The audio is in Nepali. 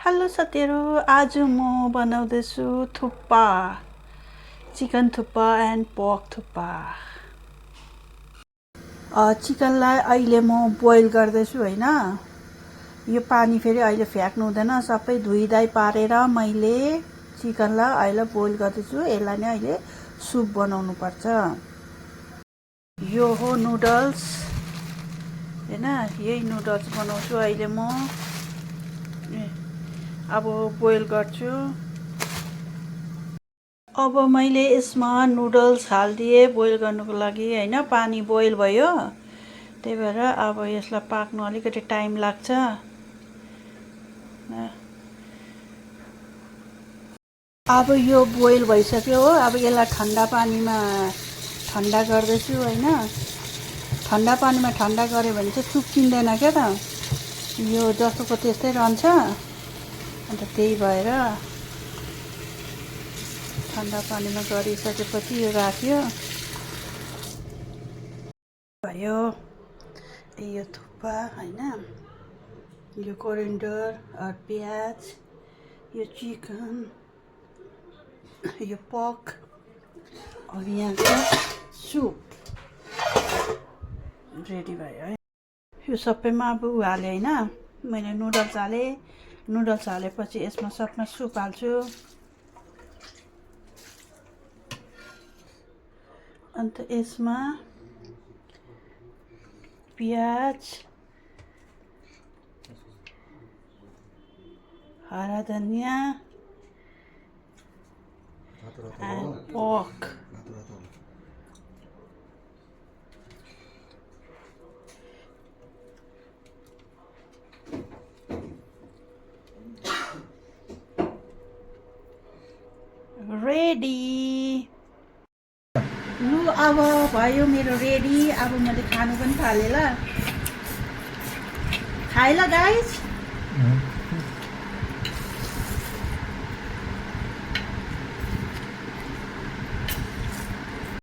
हेलो साथीहरू, आज म बनाउँदैछु thukpa, chicken thukpa and pork thukpa. चिकनलाई अहिले म बोइल गर्दैछु हैन। यो पानी फेरि अहिले फ्याक्नु हुँदैन, सबै धुइधाइ पारेर मैले चिकनलाई अहिले बोइल गर्दैछु। यसलाई नै अहिले सुप बनाउनु पर्छ। यो हो नुडल्स हैन, यही नुडल्स बनाउँछु अहिले म। अब बोइल गर्छु। अब मैले यसमा नुडल्स हालिदिएँ बोइल गर्नुको लागि हैन। पानी बोइल भयो, त्यही भएर अब यसलाई पाक्नु अलिकति टाइम लाग्छ। अब यो बोइल भइसक्यो हो। अब यसलाई ठन्डा पानीमा ठन्डा गर्दैछु हैन। ठन्डा पानीमा ठन्डा गऱ्यो भने चाहिँ चुप्किँदैन क्या त, यो जस्तोको त्यस्तै रहन्छ। अन्त त्यही भएर ठन्डा पानीमा गरिसकेपछि यो राख्यो भयो। यो थुक्पा हैन, यो कोरिएन्डर, प्याज, यो चिकन, यो पोर्क, अब यहाँको सुप रेडी भयो है। यो सबैमा अब हालेँ हैन, मैले नुडल्स हालेँ। नुडल्स हालेपछि यसमा सबमा सुप हाल्छु। अन्त यसमा प्याज, हरा धनिया and pork. रेडी। लु अब भयो मेरो रेडी। अब मैले खानु पनि थालेँ ल। खाएँ ल गाइस।